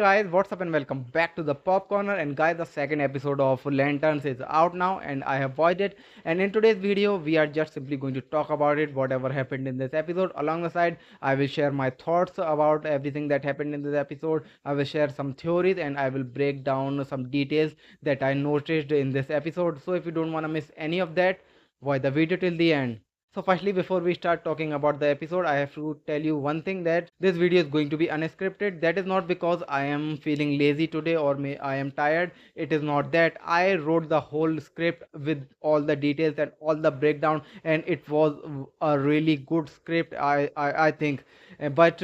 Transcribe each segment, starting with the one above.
guys, what's up and welcome back to the Pop Corner. And guys, the second episode of Lanterns is out now and I have watched it. And in today's video, we are just simply going to talk about it, whatever happened in this episode. Along the side, I will share my thoughts about everything that happened in this episode. I will share some theories and I will break down some details that I noticed in this episode. So if you don't want to miss any of that, watch the video till the end. So firstly, before we start talking about the episode, I have to tell you one thing, that this video is going to be unscripted. That is not because I am feeling lazy today or I am tired. It is not that. I wrote the whole script with all the details and all the breakdown, and it was a really good script, I think. But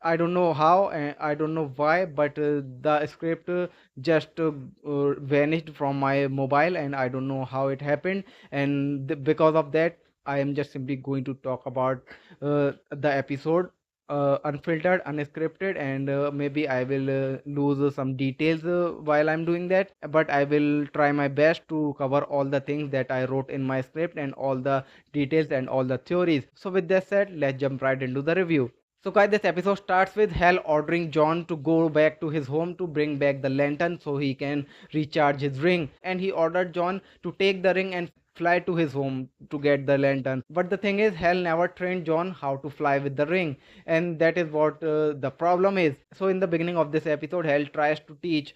I don't know how, I don't know why, but the script just vanished from my mobile, and I don't know how it happened. And because of that, I am just simply going to talk about the episode unfiltered, unscripted, and maybe I will lose some details while I'm doing that. But I will try my best to cover all the things that I wrote in my script and all the details and all the theories. So with that said, let's jump right into the review. So guys, this episode starts with Hal ordering John to go back to his home to bring back the lantern so he can recharge his ring. And he ordered John to take the ring and fly to his home to get the lantern. But the thing is, Hal never trained John how to fly with the ring, and that is what the problem is. So in the beginning of this episode, Hal tries to teach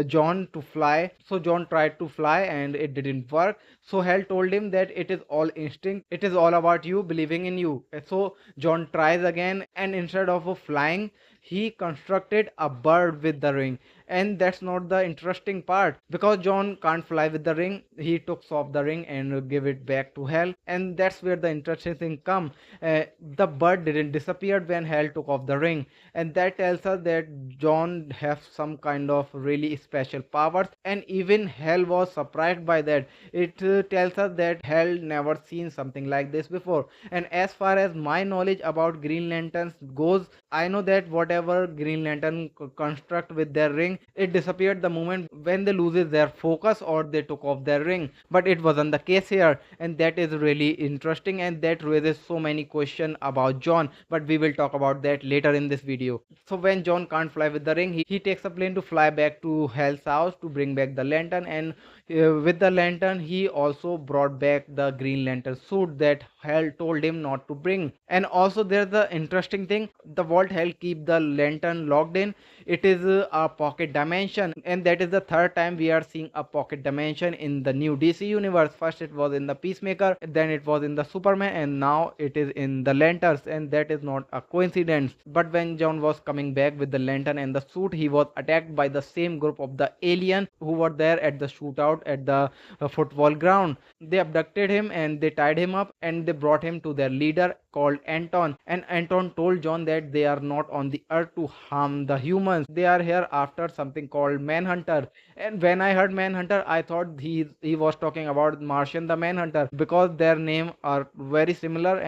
John to fly. So John tried to fly and it didn't work. So Hal told him that it is all instinct, it is all about you believing in you. So John tries again, and instead of flying, he constructed a bird with the ring. And that's not the interesting part, because John can't fly with the ring. He took off the ring and gave it back to Hal, and that's where the interesting thing come. The bird didn't disappear when Hal took off the ring, and that tells us that John has some kind of really special powers, and even Hal was surprised by that. It tells us that Hal never seen something like this before. And as far as my knowledge about Green Lanterns goes, I know that whatever Green Lantern construct with their ring, it disappeared the moment when they loses their focus or they took off their ring. But it wasn't the case here, and that is really interesting, and that raises so many questions about John. But we will talk about that later in this video. So when John can't fly with the ring, he takes a plane to fly back to Hal's house to bring back the lantern. And with the lantern, he also brought back the Green Lantern suit that Hal told him not to bring. And also there's the interesting thing, the vault Hal keep the lantern locked in, it is a pocket dimension, and that is the third time we are seeing a pocket dimension in the new DC universe. First it was in the Peacemaker, then it was in the Superman, and now it is in the Lanterns, and that is not a coincidence. But when John was coming back with the lantern and the suit, he was attacked by the same group of the alien who were there at the shootout at the football ground. They abducted him and they tied him up, and they brought him to their leader called Anton. And Anton told John that they are not on the earth to harm the humans. They are here after something called Manhunter. And when I heard Manhunter, I thought he was talking about Martian the Manhunter, because their name are very similar.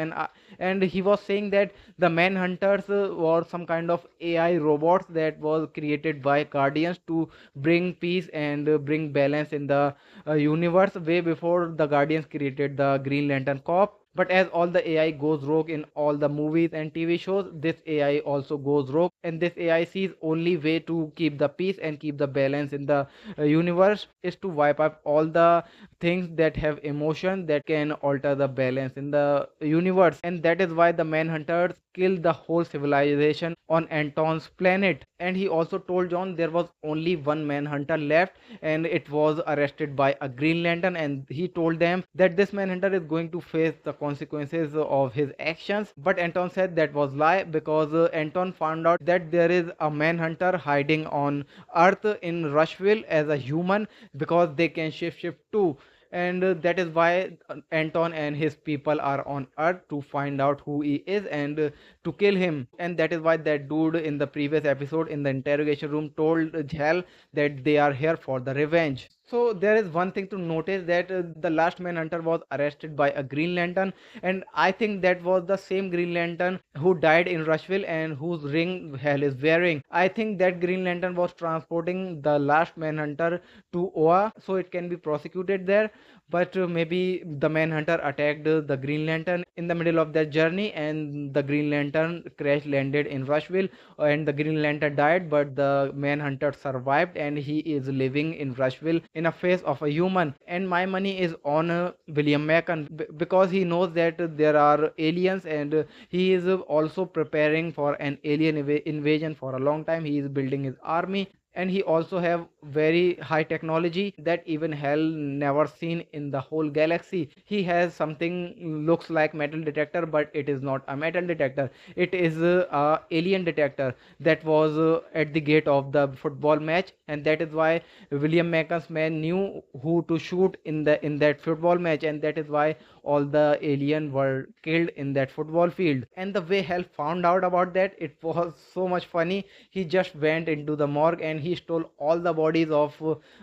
And he was saying that the Manhunters were some kind of AI robots that was created by Guardians to bring peace and bring balance in the universe, way before the Guardians created the Green Lantern Corps. But as all the AI goes rogue in all the movies and TV shows, this AI also goes rogue, and this AI sees only way to keep the peace and keep the balance in the universe is to wipe up all the things that have emotion that can alter the balance in the universe. And that is why the Manhunters killed the whole civilization on Anton's planet. And he also told John there was only one Manhunter left, and it was arrested by a Green Lantern. And he told them that this Manhunter is going to face the consequences of his actions. But Anton said that was lie, because Anton found out that there is a Manhunter hiding on Earth in Rushville as a human, because they can shift too. And that is why Anton and his people are on Earth to find out who he is and to kill him. And that is why that dude in the previous episode in the interrogation room told Hal that they are here for the revenge. So there is one thing to notice, that the last Manhunter was arrested by a Green Lantern, and I think that was the same Green Lantern who died in Rushville and whose ring Hal is wearing. I think that Green Lantern was transporting the last Manhunter to Oa so it can be prosecuted there. but maybe the Manhunter attacked the Green Lantern in the middle of that journey, and the Green Lantern crash landed in Rushville, and the Green Lantern died, but the Manhunter survived, and he is living in Rushville in a face of a human. And my money is on William Macon, because he knows that there are aliens, and he is also preparing for an alien invasion for a long time. He is building his army, and he also have very high technology that even Hell never seen in the whole galaxy. He has something looks like metal detector, but it is not a metal detector. It is a alien detector that was at the gate of the football match, and that is why William Macon's man knew who to shoot in that football match, and that is why all the alien were killed in that football field. And the way Hell found out about that, it was so much funny. He just went into the morgue and he stole all the bodies of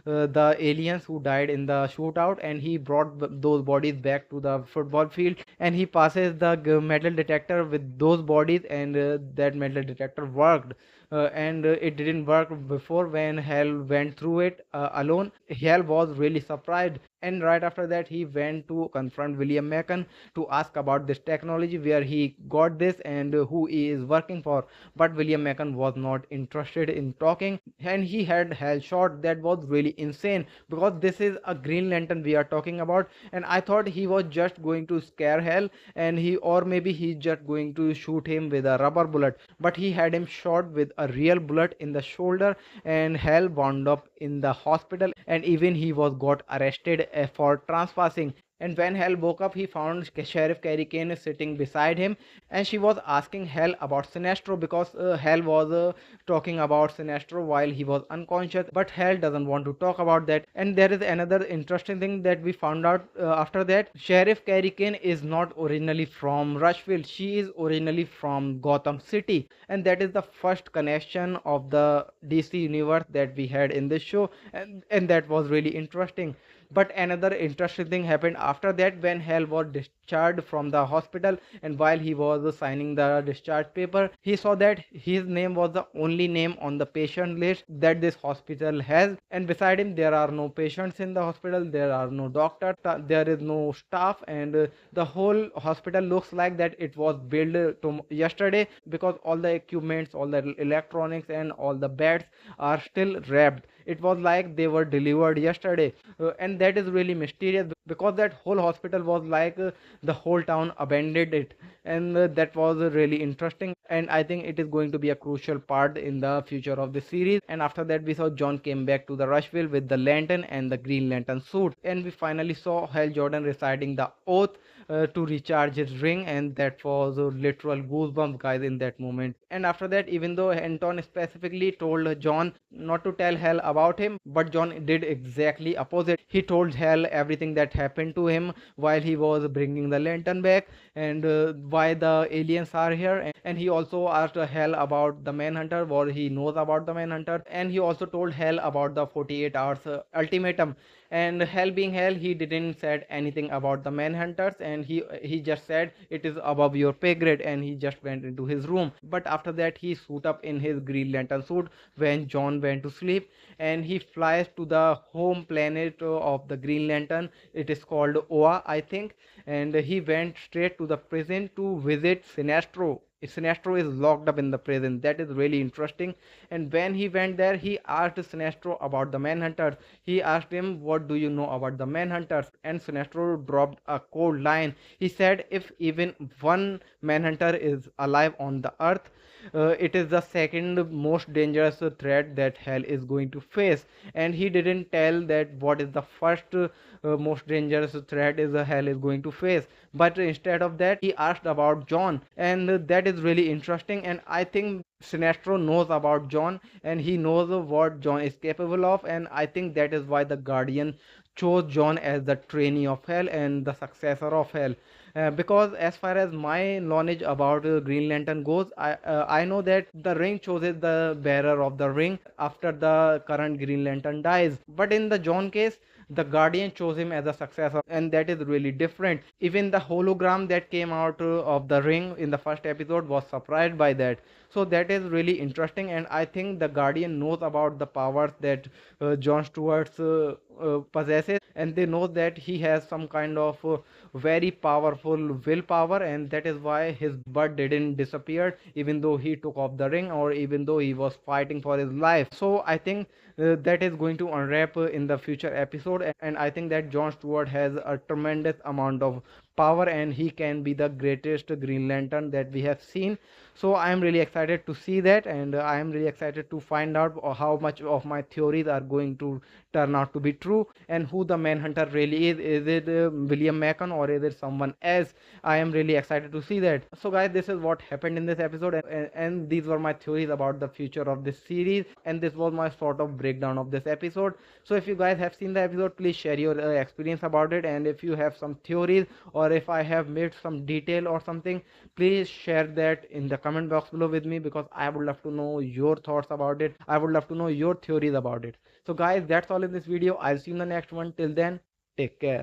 the aliens who died in the shootout, and he brought those bodies back to the football field, and he passes the metal detector with those bodies, and that metal detector worked. And it didn't work before when Hell went through it alone. Hell was really surprised, and right after that he went to confront William Macon to ask about this technology, where he got this and who he is working for. But William Macon was not interested in talking, and he had Hell shot. That was really insane, because this is a Green Lantern we are talking about, and I thought he was just going to scare Hell, and he, or maybe he's just going to shoot him with a rubber bullet, but he had him shot with a real bullet in the shoulder, and Hell wound up in the hospital, and even he was got arrested for trespassing. And when Hell woke up, he found Sheriff Carrie Kane sitting beside him, and she was asking Hell about Sinestro, because Hell was talking about Sinestro while he was unconscious, but Hell doesn't want to talk about that. And there is another interesting thing that we found out after that. Sheriff Carrie Kane is not originally from Rushville, she is originally from Gotham City, and that is the first connection of the DC universe that we had in this show, and that was really interesting. But another interesting thing happened after that, when Hell was discharged from the hospital, and while he was signing the discharge paper, he saw that his name was the only name on the patient list that this hospital has, and beside him there are no patients in the hospital, there are no doctors, there is no staff, and the whole hospital looks like that it was built yesterday, because all the equipments, all the electronics, and all the beds are still wrapped. It was like they were delivered yesterday. And that is really mysterious, because that whole hospital was like the whole town abandoned it, and that was really interesting, and I think it is going to be a crucial part in the future of the series. And after that we saw John came back to the Rushville with the lantern and the Green Lantern suit, and we finally saw Hal Jordan reciting the oath to recharge his ring, and that was literal goosebumps, guys, in that moment. And after that, even though Anton specifically told John not to tell Hal about him, but John did exactly opposite. He told Hal everything that happened to him while he was bringing the lantern back, and why the aliens are here, and he also asked Hal about the Manhunter, what he knows about the Manhunter, and he also told Hal about the 48 hours ultimatum. And Hell being Hell, he didn't said anything about the Manhunters, and he just said it is above your pay grade, and he just went into his room. But after that he suit up in his Green Lantern suit when John went to sleep, and he flies to the home planet of the Green Lantern. It is called Oa, I think, and he went straight to the prison to visit Sinestro. Sinestro is locked up in the prison. That is really interesting. And when he went there, he asked Sinestro about the Manhunters. He asked him, "What do you know about the Manhunters?" And Sinestro dropped a cold line. He said, "If even one Manhunter is alive on the earth, it is the second most dangerous threat that Hell is going to face." And he didn't tell that what is the first most dangerous threat is Hell is going to face, but instead of that he asked about John, and that is really interesting. And I think Sinestro knows about John, and he knows what John is capable of, and I think that is why the Guardian chose John as the trainee of Hell and the successor of Hell. Because as far as my knowledge about Green Lantern goes, I know that the ring chooses the bearer of the ring after the current Green Lantern dies. But in the John case, the Guardian chose him as a successor, and that is really different. Even the hologram that came out of the ring in the first episode was surprised by that. So that is really interesting, and I think the Guardian knows about the powers that John Stewart's possesses, and they know that he has some kind of very powerful willpower, and that is why his butt didn't disappear even though he took off the ring or even though he was fighting for his life. So I think that is going to unwrap in the future episode, and I think that John Stewart has a tremendous amount of power and he can be the greatest Green Lantern that we have seen. So I am really excited to see that, and I am really excited to find out how much of my theories are going to turn out to be true, and who the Manhunter really is. Is it William Macon or is it someone else? I am really excited to see that. So guys, this is what happened in this episode, and these were my theories about the future of this series, and this was my sort of breakdown of this episode. So if you guys have seen the episode, please share your experience about it, and if you have some theories or if I have made some detail or something, please share that in the comment box below with me, because I would love to know your thoughts about it. I would love to know your theories about it. So guys, that's all in this video. I'll see you in the next one. Till then, take care.